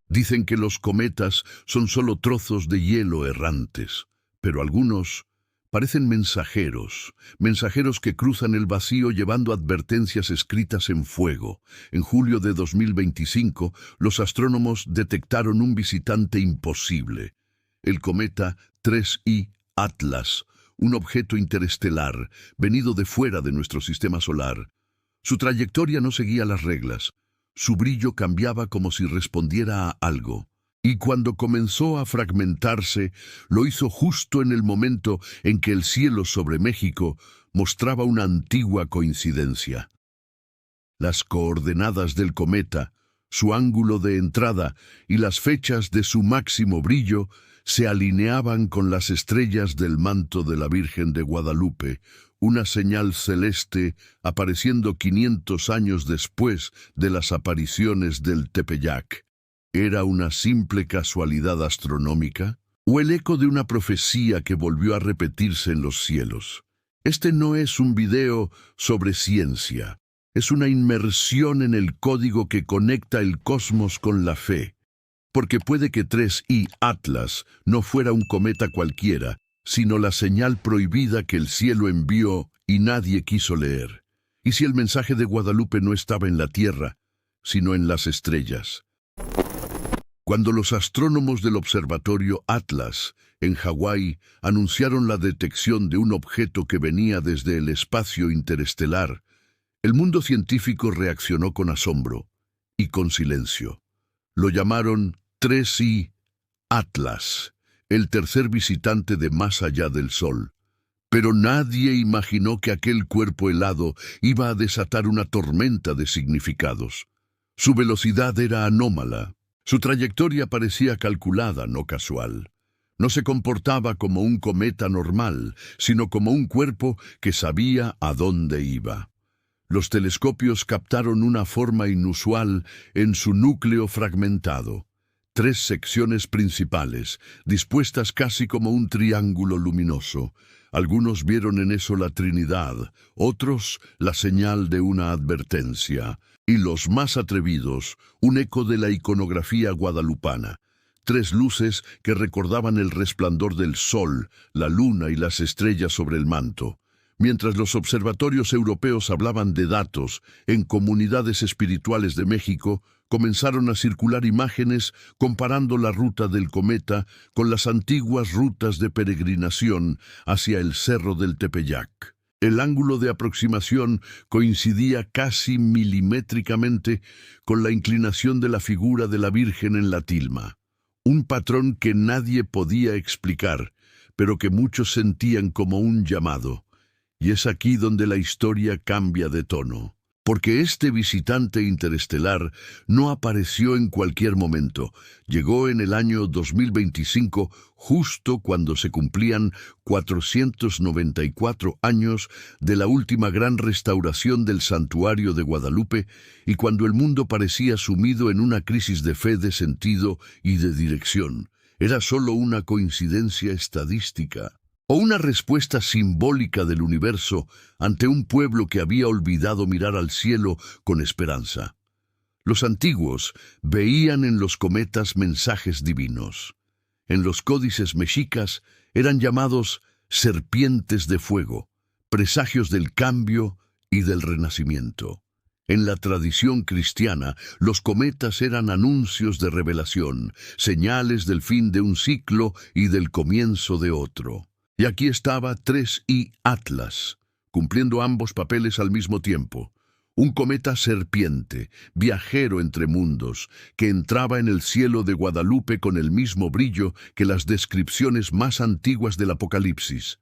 Dicen que los cometas son solo trozos de hielo errantes, pero algunos parecen mensajeros, mensajeros que cruzan el vacío llevando advertencias escritas en fuego. En julio de 2025, los astrónomos detectaron un visitante imposible, el cometa 3I Atlas, un objeto interestelar venido de fuera de nuestro sistema solar. Su trayectoria no seguía las reglas. Su brillo cambiaba como si respondiera a algo. Y cuando comenzó a fragmentarse, lo hizo justo en el momento en que el cielo sobre México mostraba una antigua coincidencia. Las coordenadas del cometa, su ángulo de entrada y las fechas de su máximo brillo se alineaban con las estrellas del manto de la Virgen de Guadalupe, una señal celeste apareciendo 500 años después de las apariciones del Tepeyac. ¿Era una simple casualidad astronómica? ¿O el eco de una profecía que volvió a repetirse en los cielos? Este no es un video sobre ciencia. Es una inmersión en el código que conecta el cosmos con la fe. Porque puede que 3I Atlas no fuera un cometa cualquiera, sino la señal prohibida que el cielo envió y nadie quiso leer. ¿Y si el mensaje de Guadalupe no estaba en la Tierra, sino en las estrellas? Cuando los astrónomos del observatorio Atlas, en Hawái, anunciaron la detección de un objeto que venía desde el espacio interestelar, el mundo científico reaccionó con asombro y con silencio. Lo llamaron 3I Atlas, el tercer visitante de más allá del Sol. Pero nadie imaginó que aquel cuerpo helado iba a desatar una tormenta de significados. Su velocidad era anómala. Su trayectoria parecía calculada, no casual. No se comportaba como un cometa normal, sino como un cuerpo que sabía a dónde iba. Los telescopios captaron una forma inusual en su núcleo fragmentado. 3 secciones principales, dispuestas casi como un triángulo luminoso. Algunos vieron en eso la Trinidad, otros la señal de una advertencia, y los más atrevidos, un eco de la iconografía guadalupana. 3 luces que recordaban el resplandor del sol, la luna y las estrellas sobre el manto. Mientras los observatorios europeos hablaban de datos, en comunidades espirituales de México comenzaron a circular imágenes comparando la ruta del cometa con las antiguas rutas de peregrinación hacia el cerro del Tepeyac. El ángulo de aproximación coincidía casi milimétricamente con la inclinación de la figura de la Virgen en la tilma. Un patrón que nadie podía explicar, pero que muchos sentían como un llamado. Y es aquí donde la historia cambia de tono. Porque este visitante interestelar no apareció en cualquier momento. Llegó en el año 2025, justo cuando se cumplían 494 años de la última gran restauración del Santuario de Guadalupe y cuando el mundo parecía sumido en una crisis de fe, de sentido y de dirección. ¿Era solo una coincidencia estadística o una respuesta simbólica del universo ante un pueblo que había olvidado mirar al cielo con esperanza? Los antiguos veían en los cometas mensajes divinos. En los códices mexicas eran llamados serpientes de fuego, presagios del cambio y del renacimiento. En la tradición cristiana, los cometas eran anuncios de revelación, señales del fin de un ciclo y del comienzo de otro. Y aquí estaba 3I Atlas, cumpliendo ambos papeles al mismo tiempo. Un cometa serpiente, viajero entre mundos, que entraba en el cielo de Guadalupe con el mismo brillo que las descripciones más antiguas del Apocalipsis.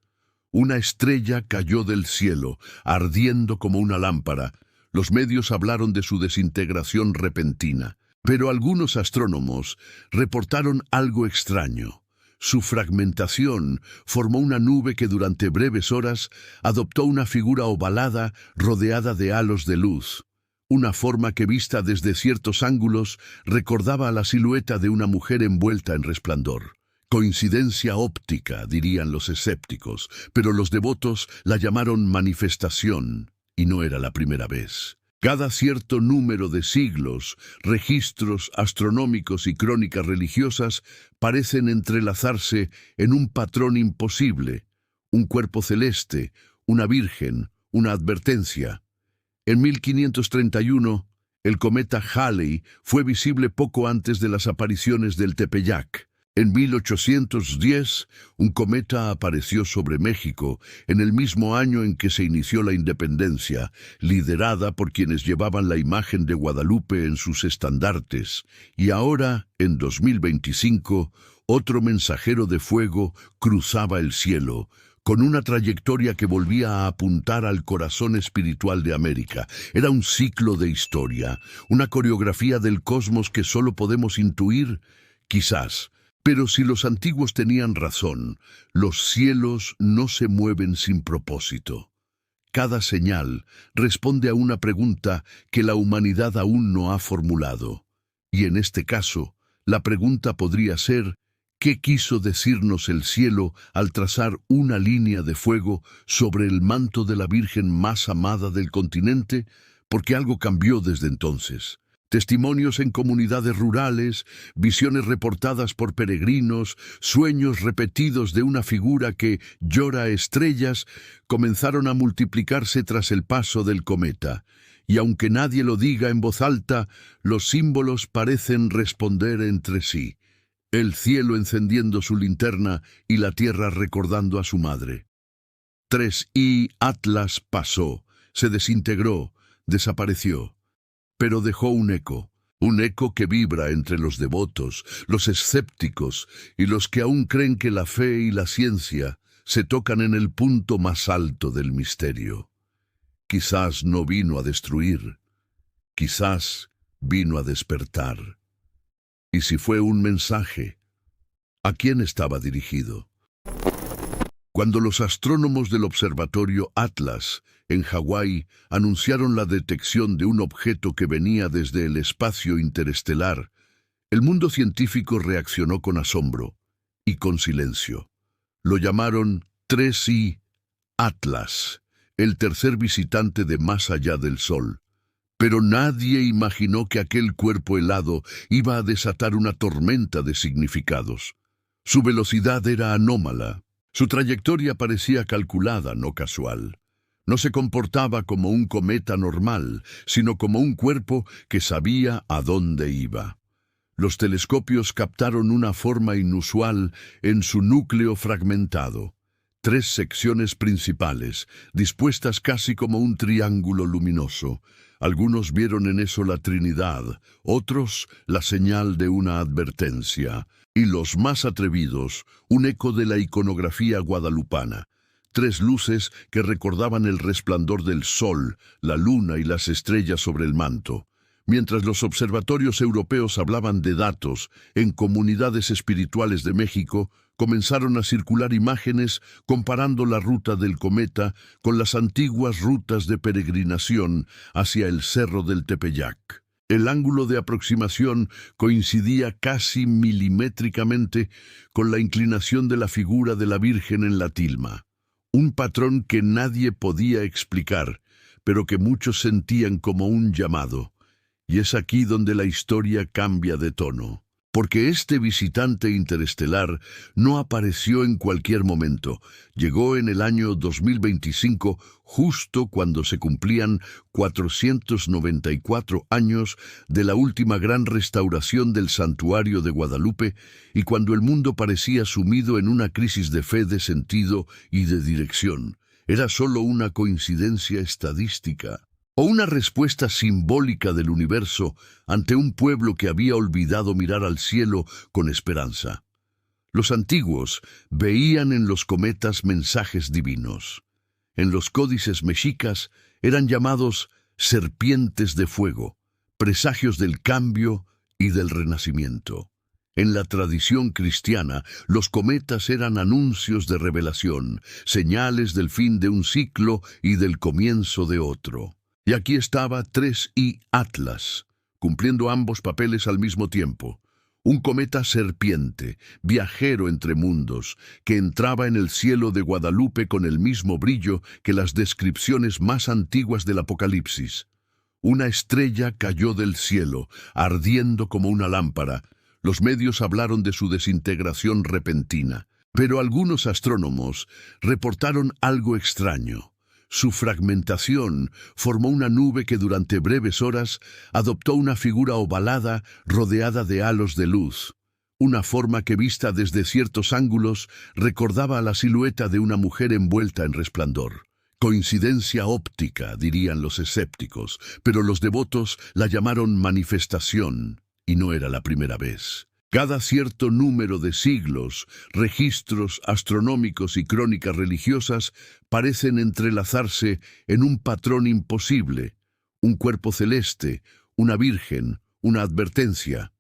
Una estrella cayó del cielo, ardiendo como una lámpara. Los medios hablaron de su desintegración repentina, pero algunos astrónomos reportaron algo extraño. Su fragmentación formó una nube que durante breves horas adoptó una figura ovalada rodeada de halos de luz, una forma que vista desde ciertos ángulos recordaba a la silueta de una mujer envuelta en resplandor. Coincidencia óptica, dirían los escépticos, pero los devotos la llamaron manifestación, y no era la primera vez. Cada cierto número de siglos, registros astronómicos y crónicas religiosas parecen entrelazarse en un patrón imposible: un cuerpo celeste, una virgen, una advertencia. En 1531, el cometa Halley fue visible poco antes de las apariciones del Tepeyac. En 1810, un cometa apareció sobre México, en el mismo año en que se inició la independencia, liderada por quienes llevaban la imagen de Guadalupe en sus estandartes. Y ahora, en 2025, otro mensajero de fuego cruzaba el cielo, con una trayectoria que volvía a apuntar al corazón espiritual de América. Era un ciclo de historia, una coreografía del cosmos que solo podemos intuir, quizás. Pero si los antiguos tenían razón, los cielos no se mueven sin propósito. Cada señal responde a una pregunta que la humanidad aún no ha formulado. Y en este caso, la pregunta podría ser: ¿qué quiso decirnos el cielo al trazar una línea de fuego sobre el manto de la Virgen más amada del continente? Porque algo cambió desde entonces. Testimonios en comunidades rurales, visiones reportadas por peregrinos, sueños repetidos de una figura que llora estrellas, comenzaron a multiplicarse tras el paso del cometa. Y aunque nadie lo diga en voz alta, los símbolos parecen responder entre sí. El cielo encendiendo su linterna y la tierra recordando a su madre. 3I Atlas pasó, se desintegró, desapareció. Pero dejó un eco que vibra entre los devotos, los escépticos y los que aún creen que la fe y la ciencia se tocan en el punto más alto del misterio. Quizás no vino a destruir, quizás vino a despertar. Y si fue un mensaje, ¿a quién estaba dirigido? Cuando los astrónomos del observatorio Atlas, en Hawái, anunciaron la detección de un objeto que venía desde el espacio interestelar, el mundo científico reaccionó con asombro y con silencio. Lo llamaron 3I Atlas, el tercer visitante de más allá del Sol. Pero nadie imaginó que aquel cuerpo helado iba a desatar una tormenta de significados. Su velocidad era anómala. Su trayectoria parecía calculada, no casual. No se comportaba como un cometa normal, sino como un cuerpo que sabía a dónde iba. Los telescopios captaron una forma inusual en su núcleo fragmentado. 3 secciones principales, dispuestas casi como un triángulo luminoso. Algunos vieron en eso la Trinidad, otros la señal de una advertencia, y los más atrevidos, un eco de la iconografía guadalupana. 3 luces que recordaban el resplandor del sol, la luna y las estrellas sobre el manto. Mientras los observatorios europeos hablaban de datos, en comunidades espirituales de México comenzaron a circular imágenes comparando la ruta del cometa con las antiguas rutas de peregrinación hacia el cerro del Tepeyac. El ángulo de aproximación coincidía casi milimétricamente con la inclinación de la figura de la Virgen en la tilma. Un patrón que nadie podía explicar, pero que muchos sentían como un llamado. Y es aquí donde la historia cambia de tono. Porque este visitante interestelar no apareció en cualquier momento. Llegó en el año 2025, justo cuando se cumplían 494 años de la última gran restauración del Santuario de Guadalupe y cuando el mundo parecía sumido en una crisis de fe, de sentido y de dirección. ¿Era solo una coincidencia estadística o una respuesta simbólica del universo ante un pueblo que había olvidado mirar al cielo con esperanza? Los antiguos veían en los cometas mensajes divinos. En los códices mexicas eran llamados serpientes de fuego, presagios del cambio y del renacimiento. En la tradición cristiana, los cometas eran anuncios de revelación, señales del fin de un ciclo y del comienzo de otro. Y aquí estaba 3I Atlas, cumpliendo ambos papeles al mismo tiempo. Un cometa serpiente, viajero entre mundos, que entraba en el cielo de Guadalupe con el mismo brillo que las descripciones más antiguas del Apocalipsis. Una estrella cayó del cielo, ardiendo como una lámpara. Los medios hablaron de su desintegración repentina, pero algunos astrónomos reportaron algo extraño. Su fragmentación formó una nube que durante breves horas adoptó una figura ovalada rodeada de halos de luz. Una forma que vista desde ciertos ángulos recordaba a la silueta de una mujer envuelta en resplandor. Coincidencia óptica, dirían los escépticos, pero los devotos la llamaron manifestación, y no era la primera vez. Cada cierto número de siglos, registros astronómicos y crónicas religiosas parecen entrelazarse en un patrón imposible. Un cuerpo celeste, una virgen, una advertencia.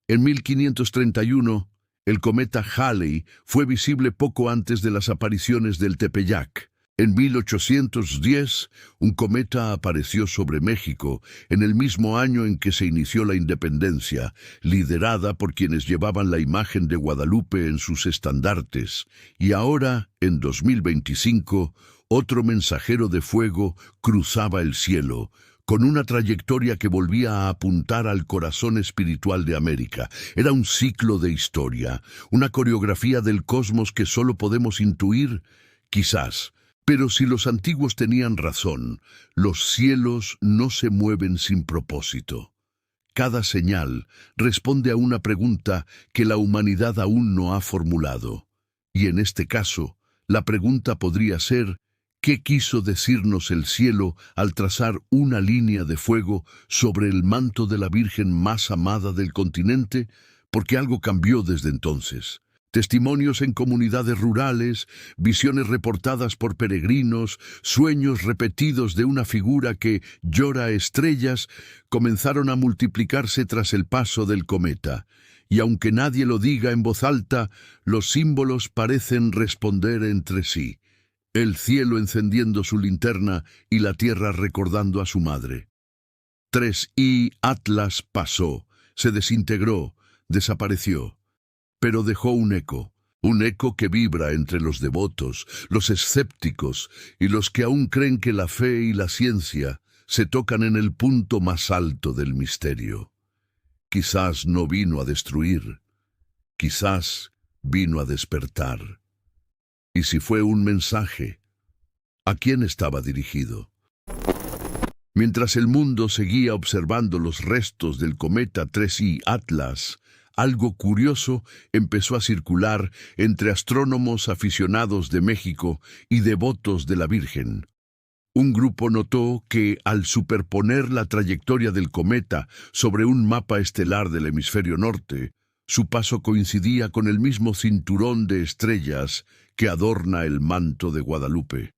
En 1531, el cometa Halley fue visible poco antes de las apariciones del Tepeyac. En 1810, un cometa apareció sobre México, en el mismo año en que se inició la independencia, liderada por quienes llevaban la imagen de Guadalupe en sus estandartes. Y ahora, en 2025, otro mensajero de fuego cruzaba el cielo, con una trayectoria que volvía a apuntar al corazón espiritual de América. Era un ciclo de historia, una coreografía del cosmos que solo podemos intuir, quizás. Pero si los antiguos tenían razón, los cielos no se mueven sin propósito. Cada señal responde a una pregunta que la humanidad aún no ha formulado. Y en este caso, la pregunta podría ser: ¿qué quiso decirnos el cielo al trazar una línea de fuego sobre el manto de la Virgen más amada del continente? Porque algo cambió desde entonces. Testimonios en comunidades rurales, visiones reportadas por peregrinos, sueños repetidos de una figura que llora estrellas, comenzaron a multiplicarse tras el paso del cometa. Y aunque nadie lo diga en voz alta, los símbolos parecen responder entre sí. El cielo encendiendo su linterna y la tierra recordando a su madre. 3I Atlas pasó, se desintegró, desapareció. Pero dejó un eco que vibra entre los devotos, los escépticos y los que aún creen que la fe y la ciencia se tocan en el punto más alto del misterio. Quizás no vino a destruir, quizás vino a despertar. Y si fue un mensaje, ¿a quién estaba dirigido? Mientras el mundo seguía observando los restos del cometa 3I Atlas, algo curioso empezó a circular entre astrónomos aficionados de México y devotos de la Virgen. Un grupo notó que, al superponer la trayectoria del cometa sobre un mapa estelar del hemisferio norte, su paso coincidía con el mismo cinturón de estrellas que adorna el manto de Guadalupe.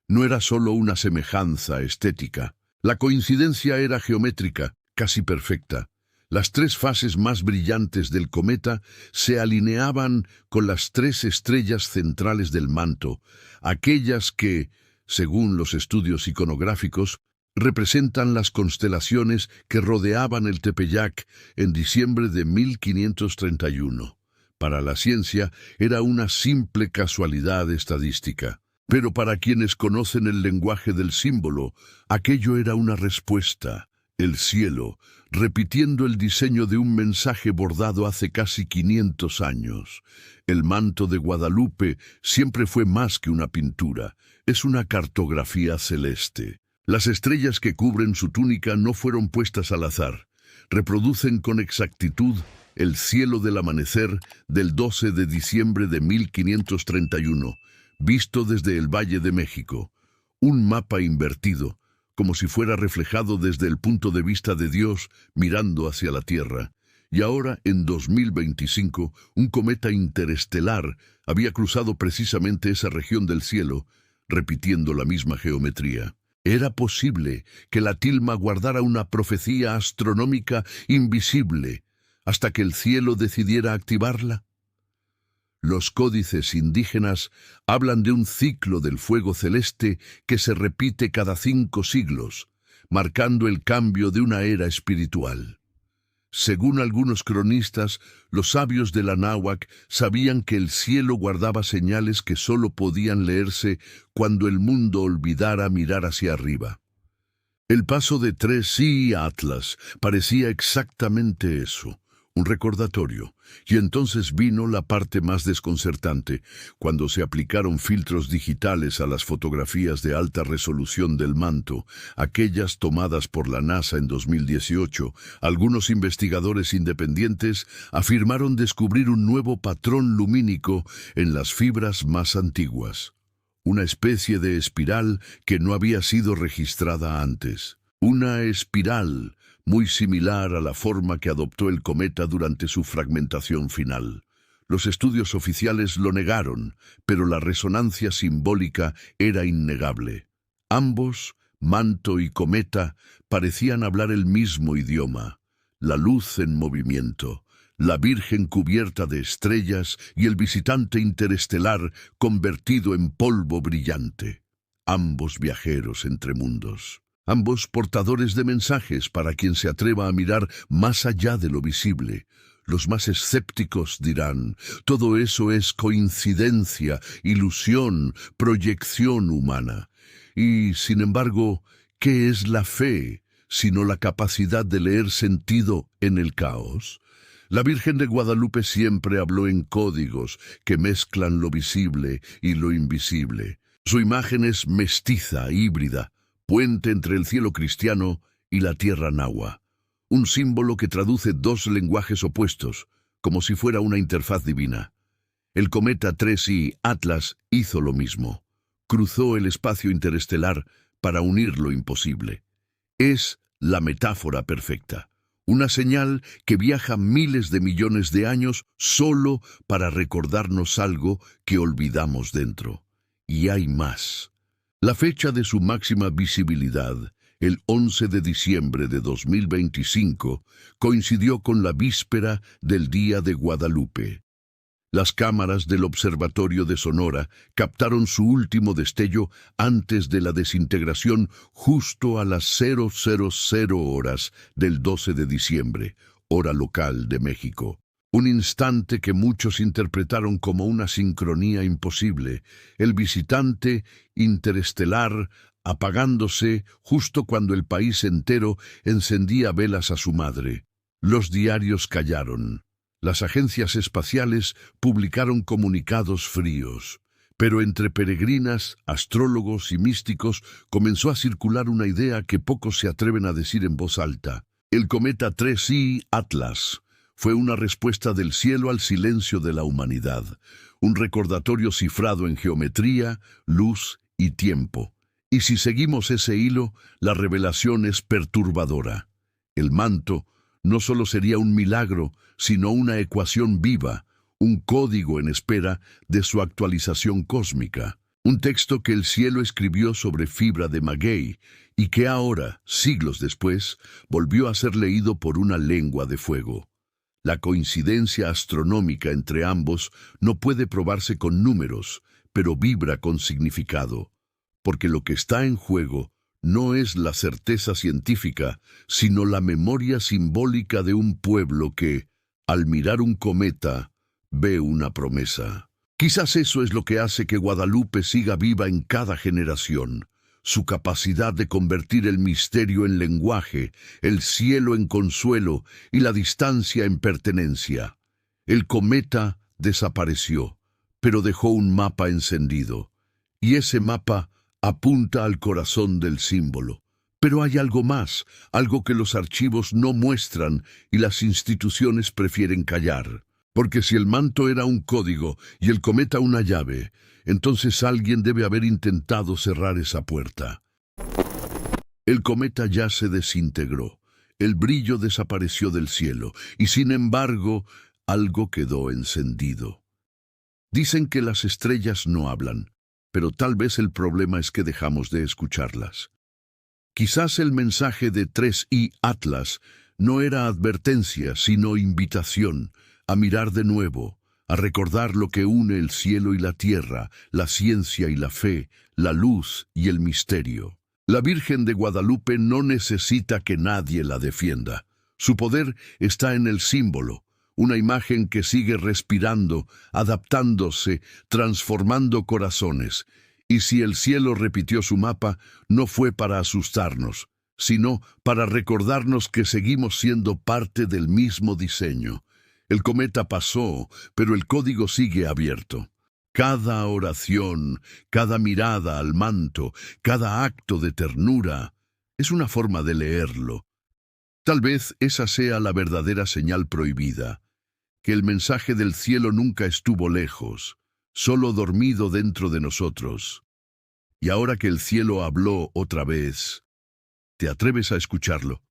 No era solo una semejanza estética. La coincidencia era geométrica, casi perfecta. Las tres fases más brillantes del cometa se alineaban con las tres estrellas centrales del manto, aquellas que, según los estudios iconográficos, representan las constelaciones que rodeaban el Tepeyac en diciembre de 1531. Para la ciencia era una simple casualidad estadística, pero para quienes conocen el lenguaje del símbolo, aquello era una respuesta. El cielo, repitiendo el diseño de un mensaje bordado hace casi 500 años. El manto de Guadalupe siempre fue más que una pintura, es una cartografía celeste. Las estrellas que cubren su túnica no fueron puestas al azar. Reproducen con exactitud el cielo del amanecer del 12 de diciembre de 1531, visto desde el Valle de México. Un mapa invertido, como si fuera reflejado desde el punto de vista de Dios mirando hacia la Tierra. Y ahora, en 2025, un cometa interestelar había cruzado precisamente esa región del cielo, repitiendo la misma geometría. ¿Era posible que la tilma guardara una profecía astronómica invisible hasta que el cielo decidiera activarla? Los códices indígenas hablan de un ciclo del fuego celeste que se repite cada 5 siglos, marcando el cambio de una era espiritual. Según algunos cronistas, los sabios de la náhuatl sabían que el cielo guardaba señales que solo podían leerse cuando el mundo olvidara mirar hacia arriba. El paso de 3i Atlas parecía exactamente eso, un recordatorio. Y entonces vino la parte más desconcertante, cuando se aplicaron filtros digitales a las fotografías de alta resolución del manto, aquellas tomadas por la NASA en 2018. Algunos investigadores independientes afirmaron descubrir un nuevo patrón lumínico en las fibras más antiguas. Una especie de espiral que no había sido registrada antes. Una espiral muy similar a la forma que adoptó el cometa durante su fragmentación final. Los estudios oficiales lo negaron, pero la resonancia simbólica era innegable. Ambos, manto y cometa, parecían hablar el mismo idioma. La luz en movimiento, la Virgen cubierta de estrellas y el visitante interestelar convertido en polvo brillante. Ambos viajeros entre mundos. Ambos portadores de mensajes para quien se atreva a mirar más allá de lo visible. Los más escépticos dirán, todo eso es coincidencia, ilusión, proyección humana. Y, sin embargo, ¿qué es la fe, sino la capacidad de leer sentido en el caos? La Virgen de Guadalupe siempre habló en códigos que mezclan lo visible y lo invisible. Su imagen es mestiza, híbrida, puente entre el cielo cristiano y la tierra nahua. Un símbolo que traduce dos lenguajes opuestos, como si fuera una interfaz divina. El cometa 3i Atlas hizo lo mismo. Cruzó el espacio interestelar para unir lo imposible. Es la metáfora perfecta. Una señal que viaja miles de millones de años solo para recordarnos algo que olvidamos dentro. Y hay más. La fecha de su máxima visibilidad, el 11 de diciembre de 2025, coincidió con la víspera del Día de Guadalupe. Las cámaras del Observatorio de Sonora captaron su último destello antes de la desintegración justo a las 000 horas del 12 de diciembre, hora local de México. Un instante que muchos interpretaron como una sincronía imposible, el visitante interestelar apagándose justo cuando el país entero encendía velas a su madre. Los diarios callaron. Las agencias espaciales publicaron comunicados fríos. Pero entre peregrinas, astrólogos y místicos comenzó a circular una idea que pocos se atreven a decir en voz alta. El cometa 3i Atlas fue una respuesta del cielo al silencio de la humanidad, un recordatorio cifrado en geometría, luz y tiempo. Y si seguimos ese hilo, la revelación es perturbadora. El manto no solo sería un milagro, sino una ecuación viva, un código en espera de su actualización cósmica. Un texto que el cielo escribió sobre fibra de maguey y que ahora, siglos después, volvió a ser leído por una lengua de fuego. La coincidencia astronómica entre ambos no puede probarse con números, pero vibra con significado, porque lo que está en juego no es la certeza científica, sino la memoria simbólica de un pueblo que, al mirar un cometa, ve una promesa. Quizás eso es lo que hace que Guadalupe siga viva en cada generación. Su capacidad de convertir el misterio en lenguaje, el cielo en consuelo y la distancia en pertenencia. El cometa desapareció, pero dejó un mapa encendido, y ese mapa apunta al corazón del símbolo. Pero hay algo más, algo que los archivos no muestran y las instituciones prefieren callar. Porque si el manto era un código y el cometa una llave, entonces alguien debe haber intentado cerrar esa puerta. El cometa ya se desintegró, el brillo desapareció del cielo, y sin embargo, algo quedó encendido. Dicen que las estrellas no hablan, pero tal vez el problema es que dejamos de escucharlas. Quizás el mensaje de 3i Atlas no era advertencia, sino invitación a mirar de nuevo, a recordar lo que une el cielo y la tierra, la ciencia y la fe, la luz y el misterio. La Virgen de Guadalupe no necesita que nadie la defienda. Su poder está en el símbolo, una imagen que sigue respirando, adaptándose, transformando corazones. Y si el cielo repitió su mapa, no fue para asustarnos, sino para recordarnos que seguimos siendo parte del mismo diseño. El cometa pasó, pero el código sigue abierto. Cada oración, cada mirada al manto, cada acto de ternura, es una forma de leerlo. Tal vez esa sea la verdadera señal prohibida, que el mensaje del cielo nunca estuvo lejos, solo dormido dentro de nosotros. Y ahora que el cielo habló otra vez, ¿te atreves a escucharlo?